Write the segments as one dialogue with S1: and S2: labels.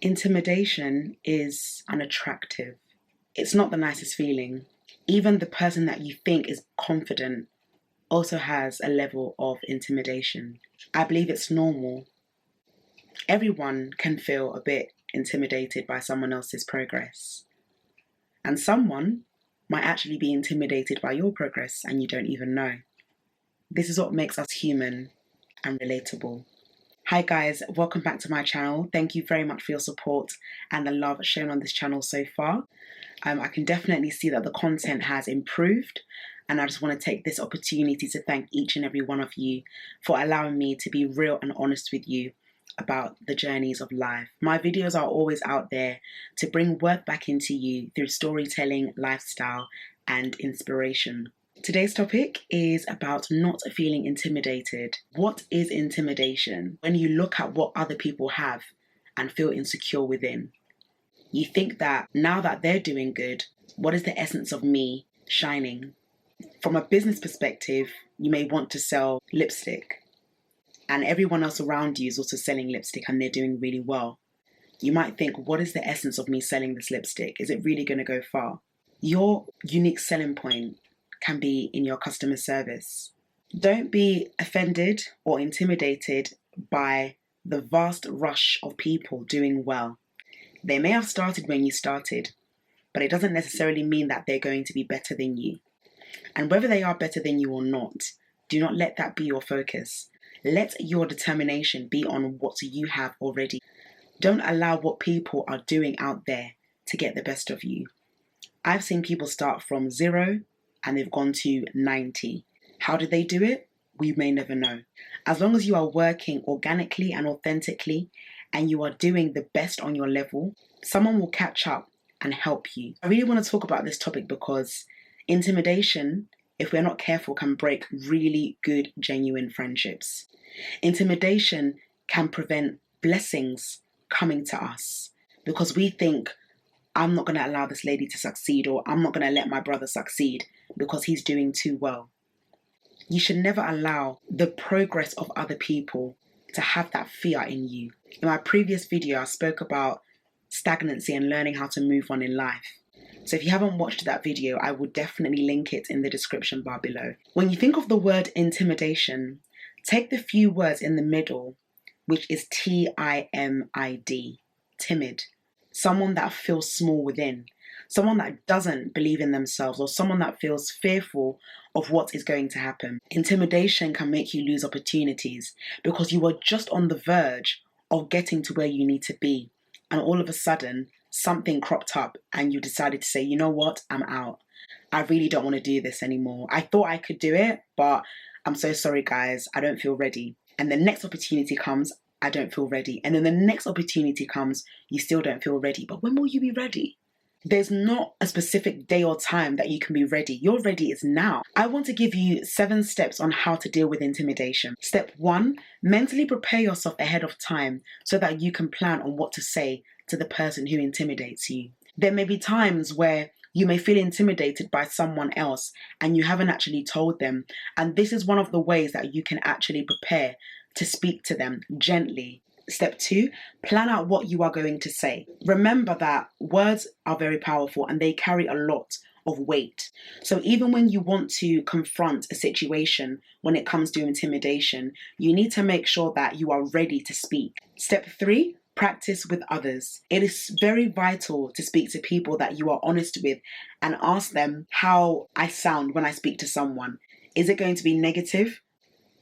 S1: Intimidation is unattractive. It's not the nicest feeling. Even the person that you think is confident also has a level of intimidation. I believe it's normal. Everyone can feel a bit intimidated by someone else's progress. And someone might actually be intimidated by your progress and you don't even know. This is what makes us human and relatable. Hi guys, welcome back to my channel. Thank you very much for your support and the love shown on this channel so far. I can definitely see that the content has improved, and I just want to take this opportunity to thank each and every one of you for allowing me to be real and honest with you about the journeys of life. My videos are always out there to bring worth back into you through storytelling, lifestyle, and inspiration. Today's topic is about not feeling intimidated. What is intimidation? When you look at what other people have and feel insecure within. You think that now that they're doing good, what is the essence of me shining? From a business perspective, you may want to sell lipstick and everyone else around you is also selling lipstick and they're doing really well. You might think, what is the essence of me selling this lipstick? Is it really going to go far? Your unique selling point can be in your customer service. Don't be offended or intimidated by the vast rush of people doing well. They may have started when you started, but it doesn't necessarily mean that they're going to be better than you. And whether they are better than you or not, do not let that be your focus. Let your determination be on what you have already. Don't allow what people are doing out there to get the best of you. I've seen people start from 0 and they've gone to 90. How did they do it? We may never know. As long as you are working organically and authentically and you are doing the best on your level, someone will catch up and help you. I really want to talk about this topic because intimidation, if we're not careful, can break really good, genuine friendships. Intimidation can prevent blessings coming to us because we think, I'm not going to allow this lady to succeed, or I'm not going to let my brother succeed because he's doing too well. You should never allow the progress of other people to have that fear in you. In my previous video, I spoke about stagnancy and learning how to move on in life. So if you haven't watched that video, I will definitely link it in the description bar below. When you think of the word intimidation, take the few words in the middle, which is T-I-M-I-D, timid. Someone that feels small within, someone that doesn't believe in themselves, or someone that feels fearful of what is going to happen. Intimidation can make you lose opportunities because you are just on the verge of getting to where you need to be. And all of a sudden, something cropped up and you decided to say, you know what, I'm out. I really don't want to do this anymore. I thought I could do it, but I'm so sorry, guys. I don't feel ready. And the next opportunity comes, I don't feel ready. And then the next opportunity comes, you still don't feel ready. But when will you be ready? There's not a specific day or time that you can be ready. Your ready is now. I want to give you 7 steps on how to deal with intimidation. Step 1, mentally prepare yourself ahead of time so that you can plan on what to say to the person who intimidates you. There may be times where you may feel intimidated by someone else and you haven't actually told them. And this is one of the ways that you can actually prepare to speak to them gently. Step 2, plan out what you are going to say. Remember that words are very powerful and they carry a lot of weight. So even when you want to confront a situation when it comes to intimidation, you need to make sure that you are ready to speak. Step 3, practice with others. It is very vital to speak to people that you are honest with and ask them how I sound when I speak to someone. Is it going to be negative?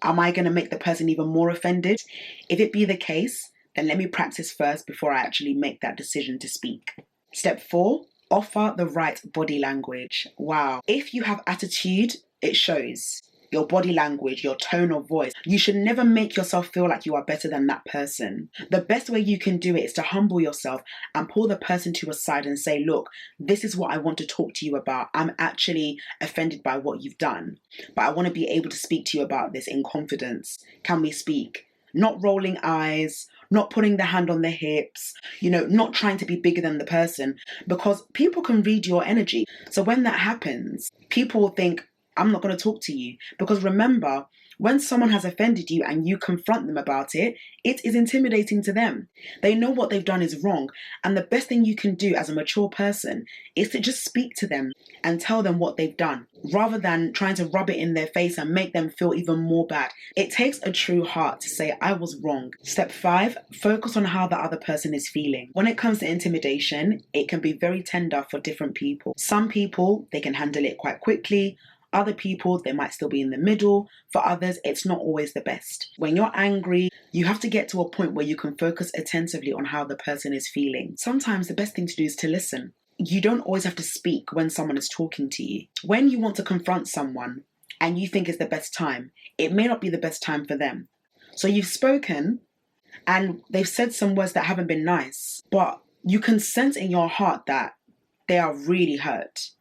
S1: Am I going to make the person even more offended? If it be the case, then let me practice first before I actually make that decision to speak. Step 4, offer the right body language. Wow. If you have attitude, it shows. Your body language, your tone of voice. You should never make yourself feel like you are better than that person. The best way you can do it is to humble yourself and pull the person to a side and say, look, this is what I want to talk to you about. I'm actually offended by what you've done, but I want to be able to speak to you about this in confidence. Can we speak? Not rolling eyes, not putting the hand on the hips, not trying to be bigger than the person, because people can read your energy. So when that happens, people will think, I'm not going to talk to you. Because remember, When someone has offended you and you confront them about it, it is intimidating to them. They know what they've done is wrong, and the best thing you can do as a mature person is to just speak to them and tell them what they've done, rather than trying to rub it in their face and make them feel even more bad. It takes a true heart to say, I was wrong. Step 5, focus on how the other person is feeling. When it comes to intimidation, it can be very tender for different people. Some people, they can handle it quite quickly. Other people, they might still be in the middle. For others, it's not always the best. When you're angry, you have to get to a point where you can focus attentively on how the person is feeling. Sometimes the best thing to do is to listen. You don't always have to speak when someone is talking to you. When you want to confront someone and you think it's the best time, it may not be the best time for them. So you've spoken and they've said some words that haven't been nice, but you can sense in your heart that they are really hurt.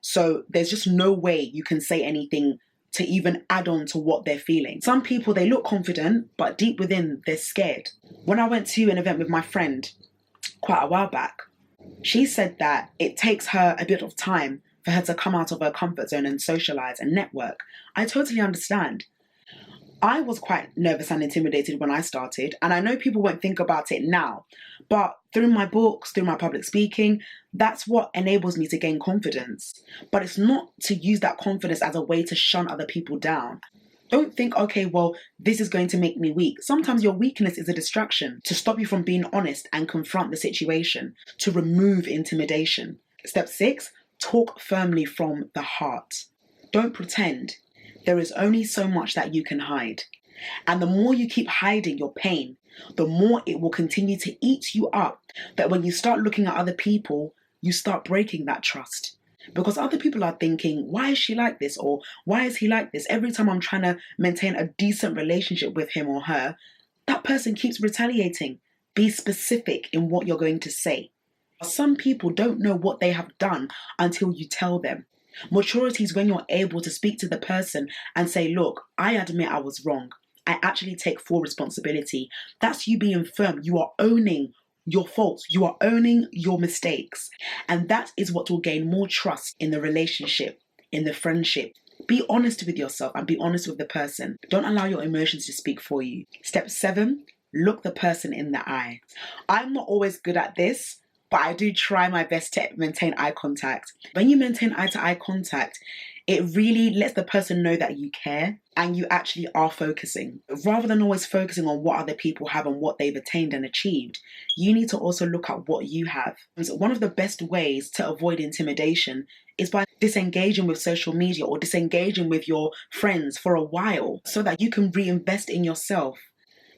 S1: So there's just no way you can say anything to even add on to what they're feeling. Some people, they look confident, but deep within, they're scared. When I went to an event with my friend quite a while back, she said that it takes her a bit of time for her to come out of her comfort zone and socialize and network. I totally understand. I was quite nervous and intimidated when I started, and I know people won't think about it now, but through my books, through my public speaking, that's what enables me to gain confidence. But it's not to use that confidence as a way to shun other people down. Don't think, okay, well, this is going to make me weak. Sometimes your weakness is a distraction to stop you from being honest and confront the situation, to remove intimidation. Step 6, talk firmly from the heart. Don't pretend. There is only so much that you can hide. And the more you keep hiding your pain, the more it will continue to eat you up. That when you start looking at other people, you start breaking that trust. Because other people are thinking, why is she like this? Or why is he like this? Every time I'm trying to maintain a decent relationship with him or her, that person keeps retaliating. Be specific in what you're going to say. Some people don't know what they have done until you tell them. Maturity is when you're able to speak to the person and say, look, I admit I was wrong. I actually take full responsibility. That's you being firm. You are owning your faults. You are owning your mistakes. And that is what will gain more trust in the relationship, in the friendship. Be honest with yourself and be honest with the person. Don't allow your emotions to speak for you. Step 7, look the person in the eye. I'm not always good at this, but I do try my best to maintain eye contact. When you maintain eye-to-eye contact, it really lets the person know that you care and you actually are focusing. Rather than always focusing on what other people have and what they've attained and achieved, you need to also look at what you have. So one of the best ways to avoid intimidation is by disengaging with social media or disengaging with your friends for a while so that you can reinvest in yourself.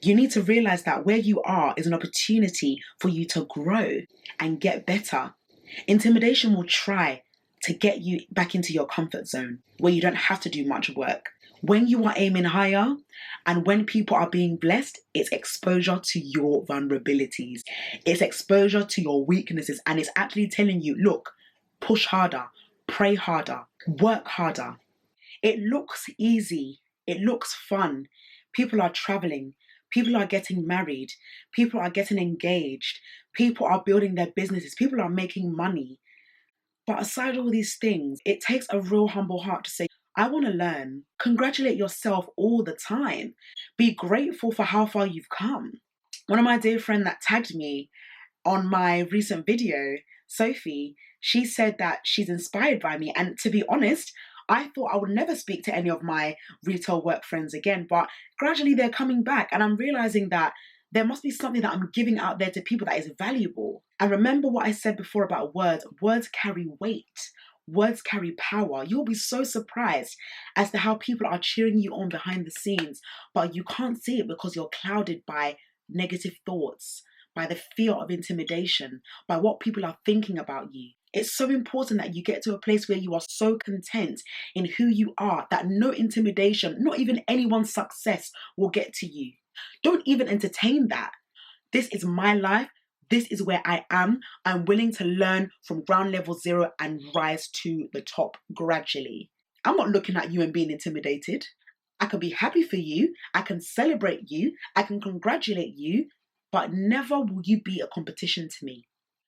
S1: You need to realize that where you are is an opportunity for you to grow and get better. Intimidation will try to get you back into your comfort zone where you don't have to do much work. When you are aiming higher and when people are being blessed, it's exposure to your vulnerabilities. It's exposure to your weaknesses, and it's actually telling you, look, push harder, pray harder, work harder. It looks easy. It looks fun. People are traveling. People are getting married. People are getting engaged. People are building their businesses. People are making money. But aside all these things, it takes a real humble heart to say, I want to learn. Congratulate yourself all the time. Be grateful for how far you've come. One of my dear friends that tagged me on my recent video, Sophie, she said that she's inspired by me. And to be honest, I thought I would never speak to any of my retail work friends again, but gradually they're coming back and I'm realizing that there must be something that I'm giving out there to people that is valuable. And remember what I said before about words. Words carry weight. Words carry power. You'll be so surprised as to how people are cheering you on behind the scenes, but you can't see it because you're clouded by negative thoughts, by the fear of intimidation, by what people are thinking about you. It's so important that you get to a place where you are so content in who you are that no intimidation, not even anyone's success will get to you. Don't even entertain that. This is my life. This is where I am. I'm willing to learn from ground level 0 and rise to the top gradually. I'm not looking at you and being intimidated. I can be happy for you. I can celebrate you. I can congratulate you, but never will you be a competition to me.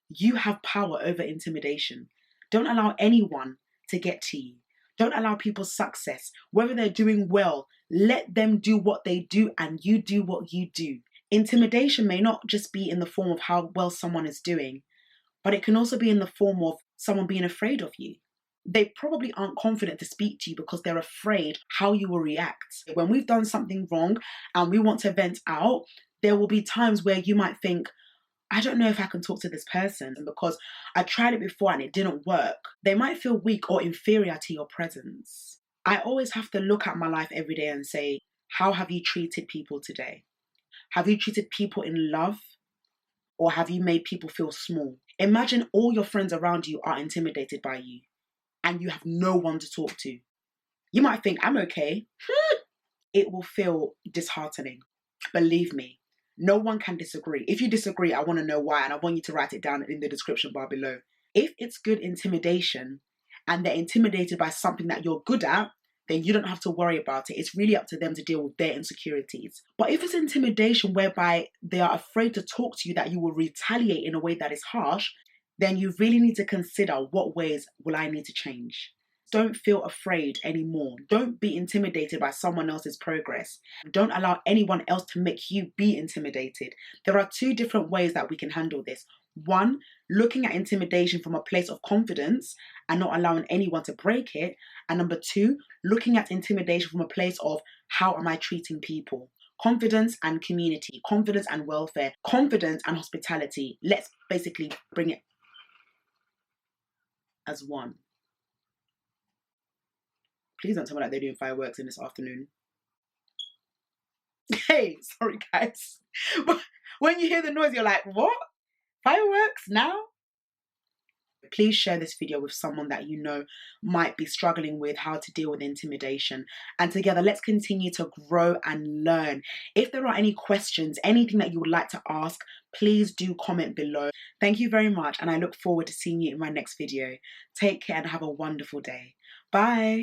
S1: You have power over intimidation. Don't allow anyone to get to you. Don't allow people's success, whether they're doing well, let them do what they do and you do what you do. Intimidation may not just be in the form of how well someone is doing, but it can also be in the form of someone being afraid of you. They probably aren't confident to speak to you because they're afraid how you will react. When we've done something wrong and we want to vent out, there will be times where you might think, I don't know if I can talk to this person because I tried it before and it didn't work. They might feel weak or inferior to your presence. I always have to look at my life every day and say, how have you treated people today? Have you treated people in love? Or have you made people feel small? Imagine all your friends around you are intimidated by you and you have no one to talk to. You might think, I'm okay. It will feel disheartening. Believe me, no one can disagree. If you disagree, I want to know why, and I want you to write it down in the description bar below. If it's good intimidation and they're intimidated by something that you're good at, then you don't have to worry about it. It's really up to them to deal with their insecurities. But if it's intimidation whereby they are afraid to talk to you, that you will retaliate in a way that is harsh, then you really need to consider, what ways will I need to change? Don't feel afraid anymore. Don't be intimidated by someone else's progress. Don't allow anyone else to make you be intimidated. There are two different ways that we can handle this. One, looking at intimidation from a place of confidence and not allowing anyone to break it. And number two, looking at intimidation from a place of, how am I treating people? Confidence and community, confidence and welfare, confidence and hospitality. Let's basically bring it as one. Please don't tell me that they're doing fireworks in this afternoon. Hey, sorry guys. But when you hear the noise, you're like, what? Fireworks now? Please share this video with someone that you know might be struggling with how to deal with intimidation. And together, let's continue to grow and learn. If there are any questions, anything that you would like to ask, please do comment below. Thank you very much, and I look forward to seeing you in my next video. Take care and have a wonderful day. Bye.